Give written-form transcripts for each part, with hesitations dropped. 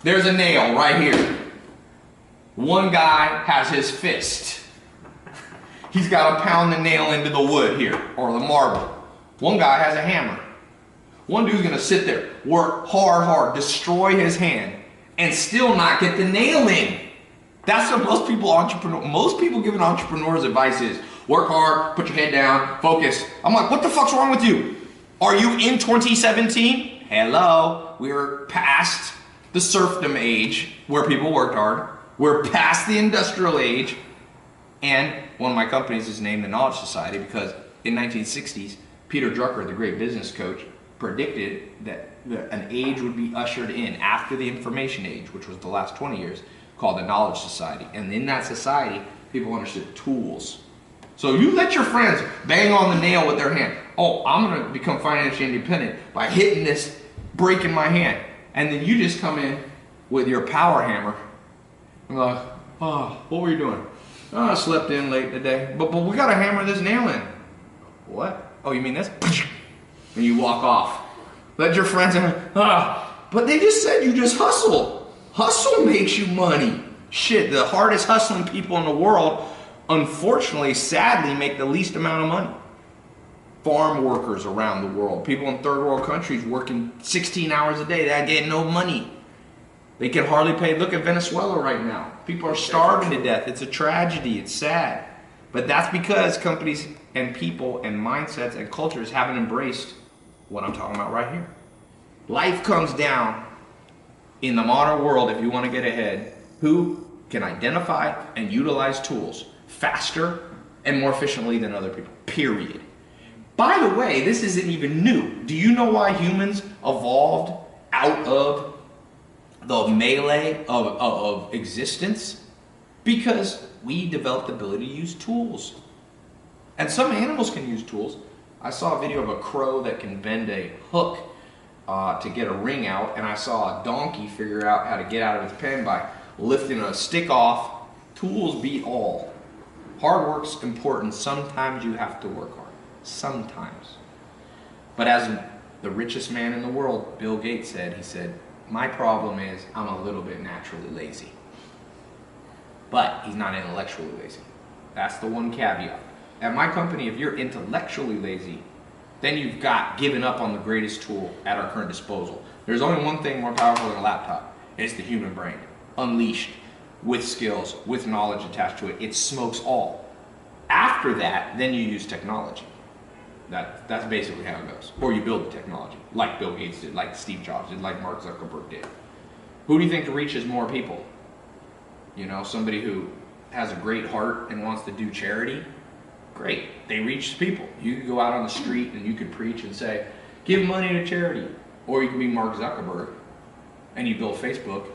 There's a nail right here. One guy has his fist. He's got to pound the nail into the wood here, or the marble. One guy has a hammer. One dude's going to sit there, work hard, destroy his hand, and still not get the nail in. That's what most people giving entrepreneurs advice is, work hard, put your head down, focus. I'm like, what the fuck's wrong with you? Are you in 2017? Hello, we're past the serfdom age where people worked hard. We're past the industrial age. And one of my companies is named the Knowledge Society because in 1960s, Peter Drucker, the great business coach, predicted that an age would be ushered in after the information age, which was the last 20 years, called the Knowledge Society. And in that society, people understood tools. So you let your friends bang on the nail with their hand. Oh, I'm going to become financially independent by hitting this, breaking my hand. And then you just come in with your power hammer. I'm like, oh, what were you doing? Oh, I slept in late today. But we got to hammer this nail in. What? Oh, you mean this? And you walk off. Let your friends but they just said you just hustle. Hustle makes you money. Shit, the hardest hustling people in the world, unfortunately, sadly, make the least amount of money. Farm workers around the world, people in third world countries working 16 hours a day, they get no money. They can hardly pay. Look at Venezuela right now. People are starving to death. It's a tragedy. It's sad. But that's because companies and people and mindsets and cultures haven't embraced what I'm talking about right here. Life comes down in the modern world, if you want to get ahead, who can identify and utilize tools faster and more efficiently than other people, period. By the way, this isn't even new. Do you know why humans evolved out of the melee of existence? Because we developed the ability to use tools. And some animals can use tools. I saw a video of a crow that can bend a hook to get a ring out, and I saw a donkey figure out how to get out of its pen by lifting a stick off. Tools beat all. Hard work's important. Sometimes you have to work hard. Sometimes. But as the richest man in the world, Bill Gates said, he said, my problem is I'm a little bit naturally lazy. But he's not intellectually lazy. That's the one caveat. At my company, if you're intellectually lazy, then you've got given up on the greatest tool at our current disposal. There's only one thing more powerful than a laptop. It's the human brain. Unleashed, with skills, with knowledge attached to it. It smokes all. After that, then you use technology. That's basically how it goes. Or you build the technology, like Bill Gates did, like Steve Jobs did, like Mark Zuckerberg did. Who do you think reaches more people? You know, somebody who has a great heart and wants to do charity? Great, they reach people. You could go out on the street and you could preach and say, give money to charity. Or you could be Mark Zuckerberg and you build Facebook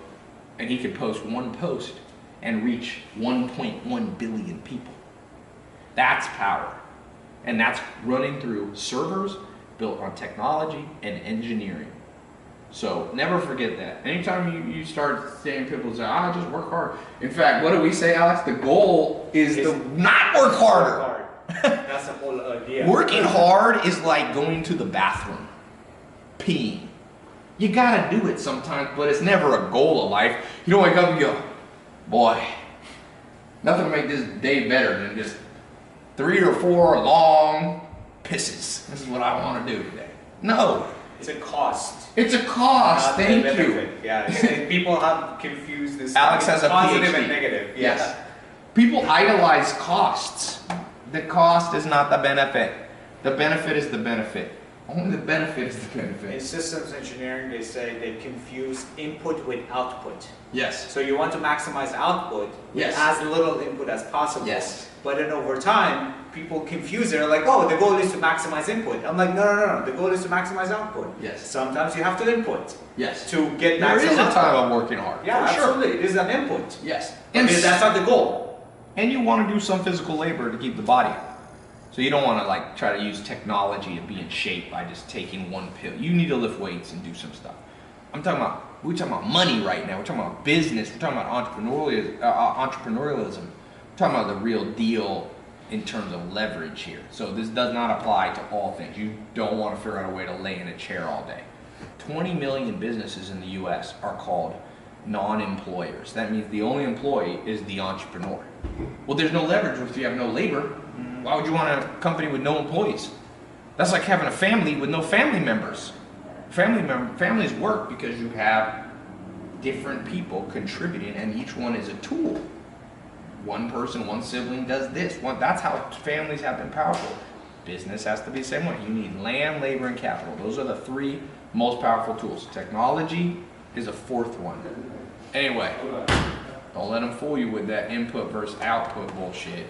and he could post one post and reach 1.1 billion people. That's power. And that's running through servers built on technology and engineering. So never forget that. Anytime you start saying, people say, just work hard. In fact, what do we say, Alex? The goal is to not work harder. That's the whole idea. Working hard is like going to the bathroom, peeing. You gotta do it sometimes, but it's never a goal of life. You don't wake up and go, boy, nothing will make this day better than just 3 or 4 long pisses. This is what I want to do today. No. It's a cost. It's a cost. Thank you. Yeah, people have confused this. Alex has a positive PhD. and negative. Yes. People idolize costs. The cost is not the benefit. The benefit is the benefit. Only the benefit is the benefit. In systems engineering, they say they confuse input with output. Yes. So you want to maximize output with Yes. as little input as possible. Yes. But then over time, people confuse it. They're like, oh, the goal is to maximize input. I'm like, no. The goal is to maximize output. Yes. Sometimes you have to input. Yes. To get There maximum is a output. time of working hard. Yeah, for sure. absolutely. It is an input. Yes. And that's not the goal. And you want to do some physical labor to keep the body up. So you don't want to like try to use technology to be in shape by just taking one pill. You need to lift weights and do some stuff. we're talking about money right now. We're talking about business. We're talking about entrepreneurialism. We're talking about the real deal in terms of leverage here. So this does not apply to all things. You don't want to figure out a way to lay in a chair all day. 20 million businesses in the US are called non-employers. That means the only employee is the entrepreneur. Well, there's no leverage if you have no labor. Why would you want a company with no employees? That's like having a family with no family members. Families work because you have different people contributing, and each one is a tool. One person, one sibling does this. That's how families have been powerful. Business has to be the same way. You need land, labor, and capital. Those are the three most powerful tools. Technology is a fourth one. Anyway, don't let them fool you with that input versus output bullshit.